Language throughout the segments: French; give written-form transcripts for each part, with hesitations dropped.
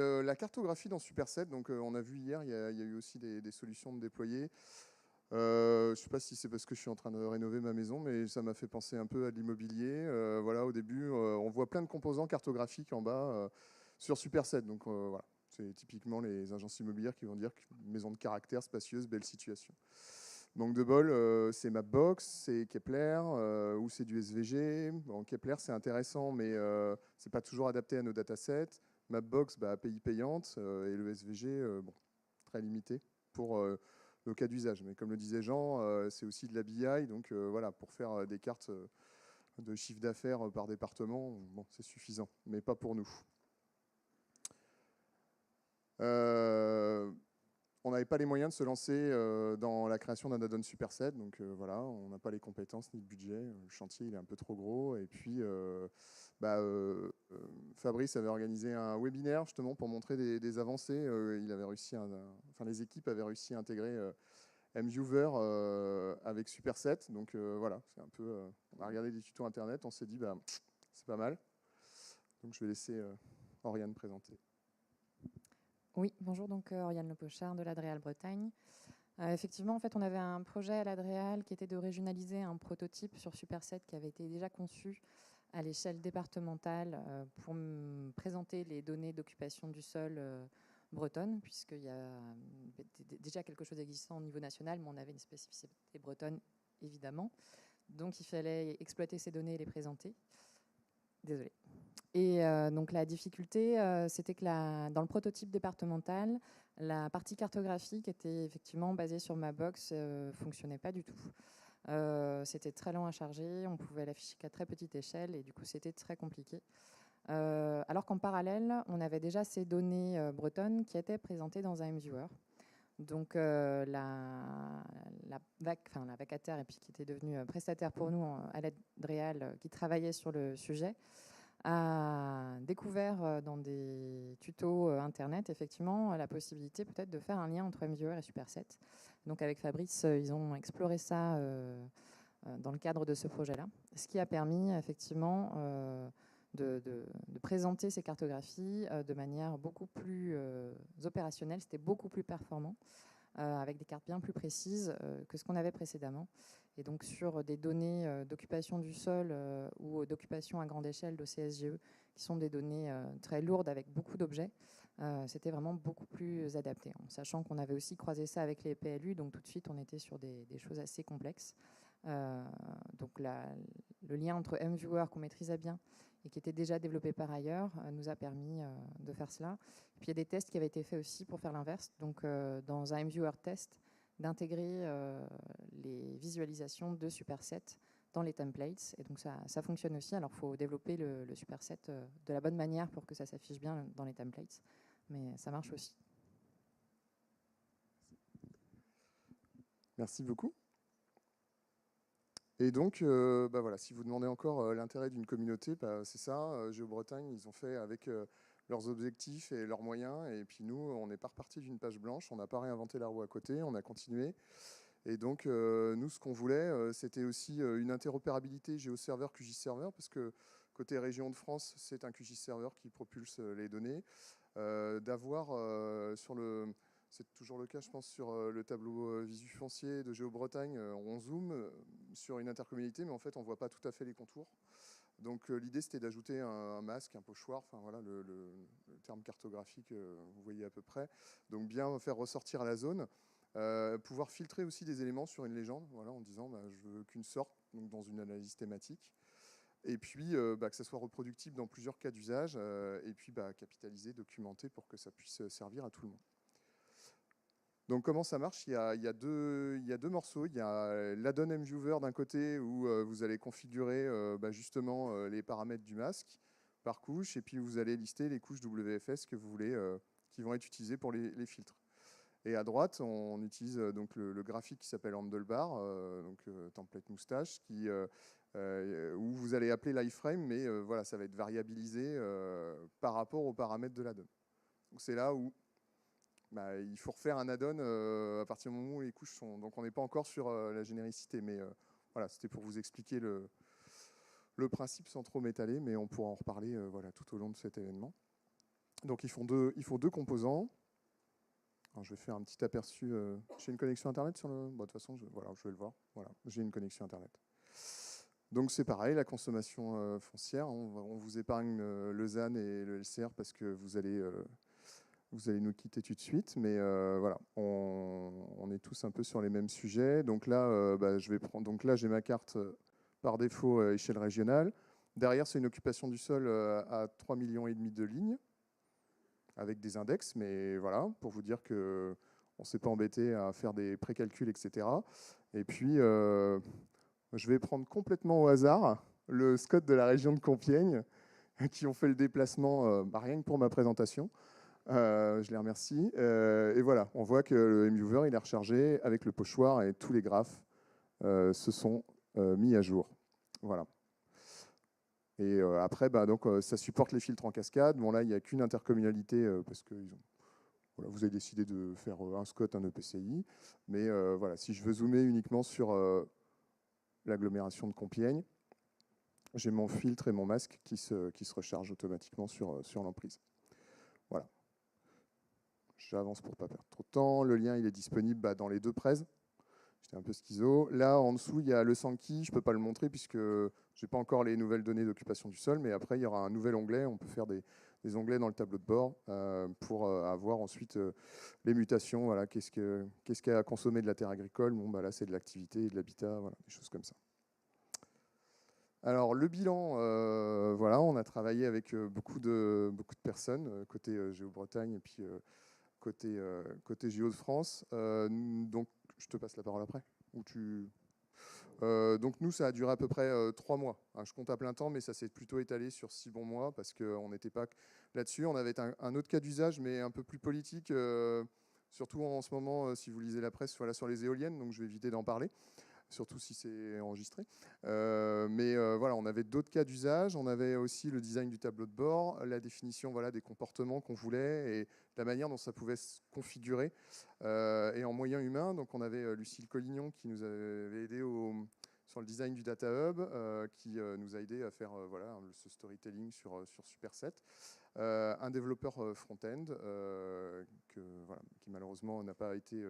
La cartographie dans Superset, donc on a vu hier, il y a eu aussi des solutions de déployer. Je ne sais pas si c'est parce que je suis en train de rénover ma maison, mais ça m'a fait penser un peu à de l'immobilier. Voilà, au début, on voit plein de composants cartographiques en bas sur Superset. Donc voilà, c'est typiquement les agences immobilières qui vont dire maison de caractère, spacieuse, belle situation. Manque de bol, c'est Mapbox, c'est Kepler, ou c'est du SVG. Bon, Kepler, c'est intéressant, mais c'est pas toujours adapté à nos datasets. Mapbox, API payante, et le SVG, bon, très limité pour nos cas d'usage. Mais comme le disait Jean, c'est aussi de la BI, donc voilà, pour faire des cartes de chiffre d'affaires par département, bon, c'est suffisant, mais pas pour nous. On n'avait pas les moyens de se lancer dans la création d'un add-on Superset, donc voilà, on n'a pas les compétences ni le budget, le chantier il est un peu trop gros, et puis Fabrice avait organisé un webinaire justement pour montrer des avancées. Il avait réussi enfin, les équipes avaient réussi à intégrer MViewer avec Superset, donc voilà, c'est un peu, on a regardé des tutos internet, on s'est dit c'est pas mal, donc je vais laisser Oriane présenter. Oui, bonjour, donc Oriane Lepochard de l'Adréal Bretagne. Effectivement, en fait, on avait un projet à l'Adréal qui était de régionaliser un prototype sur Superset qui avait été déjà conçu à l'échelle départementale pour présenter les données d'occupation du sol bretonne, puisqu'il y a déjà quelque chose existant au niveau national, mais on avait une spécificité bretonne, évidemment. Donc, il fallait exploiter ces données et les présenter. Désolée. Et donc la difficulté, c'était que dans le prototype départemental, la partie cartographique était effectivement basée sur Mapbox, fonctionnait pas du tout. C'était très long à charger, on pouvait l'afficher qu'à très petite échelle et du coup c'était très compliqué. Alors qu'en parallèle, on avait déjà ces données bretonnes qui étaient présentées dans un MViewer. Donc la vacataire et puis qui était devenue prestataire pour nous à l'aide Réal, qui travaillait sur le sujet, a découvert dans des tutos internet effectivement la possibilité peut-être de faire un lien entre MViewer et Superset. Donc avec Fabrice, ils ont exploré ça dans le cadre de ce projet-là, ce qui a permis effectivement de présenter ces cartographies de manière beaucoup plus opérationnelle. C'était beaucoup plus performant, avec des cartes bien plus précises que ce qu'on avait précédemment. Et donc sur des données d'occupation du sol ou d'occupation à grande échelle de CSGE, qui sont des données très lourdes avec beaucoup d'objets, c'était vraiment beaucoup plus adapté, en sachant qu'on avait aussi croisé ça avec les PLU, donc tout de suite on était sur des choses assez complexes. Donc le lien entre MViewer qu'on maîtrisait bien et qui était déjà développé par ailleurs nous a permis de faire cela. Et puis il y a des tests qui avaient été faits aussi pour faire l'inverse. Donc dans un MViewer test, d'intégrer les visualisations de Superset dans les templates. Et donc ça fonctionne aussi. Alors il faut développer le Superset de la bonne manière pour que ça s'affiche bien dans les templates. Mais ça marche aussi. Merci beaucoup. Et donc, voilà, si vous demandez encore l'intérêt d'une communauté, c'est ça. GeoBretagne, ils ont fait avec leurs objectifs et leurs moyens. Et puis nous, on n'est pas reparti d'une page blanche. On n'a pas réinventé la roue à côté. On a continué. Et donc, nous, ce qu'on voulait, c'était aussi une interopérabilité GeoServer, QGIS-Server, parce que côté région de France, c'est un QGIS-Server qui propulse les données. D'avoir sur le... C'est toujours le cas, je pense, sur le tableau visu foncier de GeoBretagne. On zoome sur une intercommunalité, mais en fait, on ne voit pas tout à fait les contours. Donc, l'idée, c'était d'ajouter un masque, un pochoir, enfin voilà, le terme cartographique, vous voyez à peu près. Donc, bien faire ressortir la zone. Pouvoir filtrer aussi des éléments sur une légende, voilà, en disant je veux qu'une sorte, donc dans une analyse thématique. Et puis que ça soit reproductible dans plusieurs cas d'usage, et puis capitaliser, documenter pour que ça puisse servir à tout le monde. Donc comment ça marche, il y a deux morceaux. Il y a l'add-on MViewer d'un côté où vous allez configurer justement les paramètres du masque par couche, et puis vous allez lister les couches WFS que vous voulez, qui vont être utilisées pour les filtres. Et à droite, on utilise donc le graphique qui s'appelle Handlebar, template moustache, où vous allez appeler l'iframe, mais voilà, ça va être variabilisé par rapport aux paramètres de l'add-on. Donc c'est là où il faut refaire un add-on à partir du moment où les couches sont... Donc on n'est pas encore sur la généricité, mais voilà, c'était pour vous expliquer le principe sans trop m'étaler, mais on pourra en reparler voilà, tout au long de cet événement. Donc il faut deux composants. Alors, je vais faire un petit aperçu. J'ai une connexion Internet sur le... Bon, de toute façon, voilà, je vais le voir. Voilà, j'ai une connexion Internet. Donc c'est pareil, la consommation foncière. On vous épargne le ZAN et le LCR parce que vous allez nous quitter tout de suite. Mais voilà, on est tous un peu sur les mêmes sujets. Donc là, donc là j'ai ma carte par défaut échelle régionale. Derrière, c'est une occupation du sol à 3,5 millions de lignes, avec des index, mais voilà, pour vous dire qu'on ne s'est pas embêté à faire des précalculs, etc. Et puis, je vais prendre complètement au hasard le SCOT de la région de Compiègne, qui ont fait le déplacement rien que pour ma présentation. Je les remercie. Et voilà, on voit que le MViewer, il est rechargé avec le pochoir et tous les graphes se sont mis à jour. Voilà. Et après, donc, ça supporte les filtres en cascade. Bon, là, il n'y a qu'une intercommunalité parce que voilà, vous avez décidé de faire un SCOT, un EPCI. Mais voilà, si je veux zoomer uniquement sur l'agglomération de Compiègne, j'ai mon filtre et mon masque qui se rechargent automatiquement sur l'emprise. Voilà. J'avance pour ne pas perdre trop de temps. Le lien, il est disponible dans les deux prêts. J'étais un peu schizo. Là, en dessous, il y a le Sankey. Je ne peux pas le montrer puisque je n'ai pas encore les nouvelles données d'occupation du sol. Mais après, il y aura un nouvel onglet. On peut faire des onglets dans le tableau de bord pour avoir ensuite les mutations. Voilà, qu'est-ce qu'a consommé de la terre agricole? Bon, là, c'est de l'activité et de l'habitat, voilà, des choses comme ça. Alors, le bilan, voilà, on a travaillé avec beaucoup de personnes, côté Géo-Bretagne et puis côté Géo de France. Donc, je te passe la parole après. Donc nous, ça a duré à peu près 3 mois. Je compte à plein temps, mais ça s'est plutôt étalé sur 6 bons mois parce qu'on n'était pas là-dessus. On avait un autre cas d'usage, mais un peu plus politique, surtout en ce moment, si vous lisez la presse, voilà, sur les éoliennes, donc je vais éviter d'en parler, surtout si c'est enregistré. Mais voilà, on avait d'autres cas d'usage. On avait aussi le design du tableau de bord, la définition, voilà, des comportements qu'on voulait et la manière dont ça pouvait se configurer. Et en moyen humain, donc on avait Lucille Collignon qui nous avait aidé sur le design du Data Hub, qui nous a aidé à faire voilà, ce storytelling sur Superset. Un développeur front-end voilà, qui malheureusement n'a pas été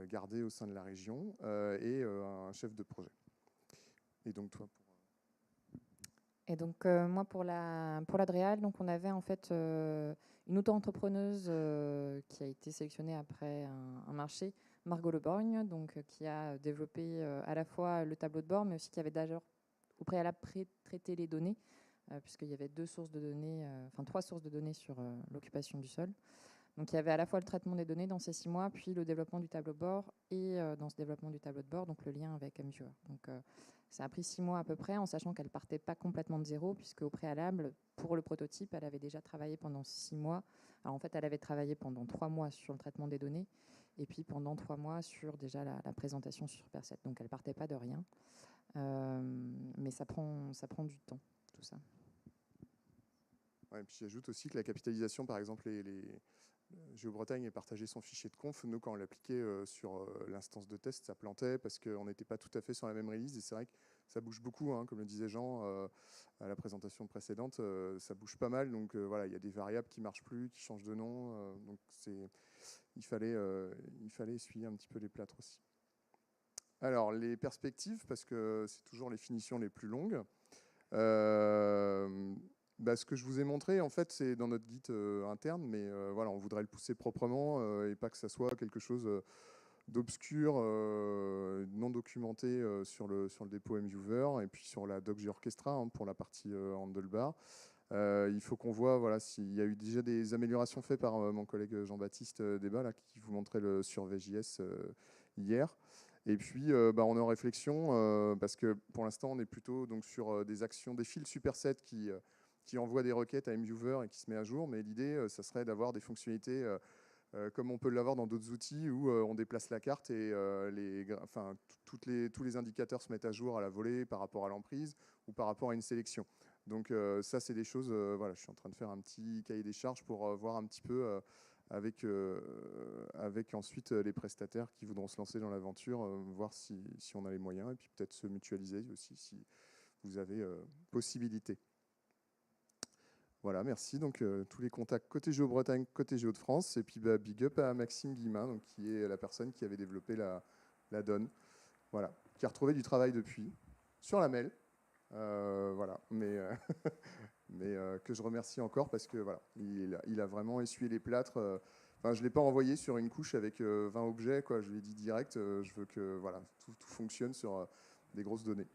gardé au sein de la région, et un chef de projet. Et donc toi Et donc moi pour l'Adréal, donc on avait en fait une auto-entrepreneuse qui a été sélectionnée après un marché, Margot Leborgne, donc qui a développé à la fois le tableau de bord, mais aussi qui avait d'ailleurs au préalable pré-traité les données, puisqu'il y avait 3 sources de données sur l'occupation du sol. Donc il y avait à la fois le traitement des données dans ces 6 mois, puis le développement du tableau de bord, et dans ce développement du tableau de bord, donc le lien avec MViewer. Donc ça a pris 6 mois à peu près, en sachant qu'elle partait pas complètement de zéro, puisque au préalable, pour le prototype, elle avait déjà travaillé pendant 6 mois. Alors en fait, elle avait travaillé pendant 3 mois sur le traitement des données, et puis pendant 3 mois sur déjà la présentation sur Superset. Donc elle partait pas de rien, mais ça prend du temps, tout ça. Ouais, et puis j'ajoute aussi que la capitalisation, par exemple, Géo-Bretagne a partagé son fichier de conf. Nous, quand on l'appliquait sur l'instance de test, ça plantait parce qu'on n'était pas tout à fait sur la même release. Et c'est vrai que ça bouge beaucoup, hein, comme le disait Jean à la présentation précédente, ça bouge pas mal. Donc voilà, il y a des variables qui ne marchent plus, qui changent de nom. Donc il fallait essuyer un petit peu les plâtres aussi. Alors, les perspectives, parce que c'est toujours les finitions les plus longues. Ce que je vous ai montré, en fait, c'est dans notre guide interne, mais voilà, on voudrait le pousser proprement et pas que ça soit quelque chose d'obscur, non documenté sur le dépôt MViewer et puis sur la Docs Orchestra, hein, pour la partie handlebar. Il faut qu'on voit voilà, s'il y a eu déjà des améliorations faites par mon collègue Jean-Baptiste Débat, là, qui vous montrait le survey JS hier. Et puis, on est en réflexion parce que pour l'instant, on est plutôt donc, sur des actions, des fils Superset qui envoient des requêtes à MViewer et qui se met à jour. Mais l'idée, ça serait d'avoir des fonctionnalités comme on peut l'avoir dans d'autres outils où on déplace la carte et tous les indicateurs se mettent à jour à la volée par rapport à l'emprise ou par rapport à une sélection. Donc ça, c'est des choses, voilà, je suis en train de faire un petit cahier des charges pour voir un petit peu avec ensuite les prestataires qui voudront se lancer dans l'aventure, voir si on a les moyens et puis peut-être se mutualiser aussi si vous avez possibilité. Voilà, merci. Donc, tous les contacts côté Géo-Bretagne, côté Géo-de-France. Et puis, big up à Maxime Guillemin, donc, qui est la personne qui avait développé la donne. Voilà, qui a retrouvé du travail depuis, sur la mail. Voilà, mais que je remercie encore parce que voilà, il a vraiment essuyé les plâtres. Enfin, je ne l'ai pas envoyé sur une couche avec 20 objets, quoi. Je lui ai dit direct, je veux que voilà, tout fonctionne sur des grosses données.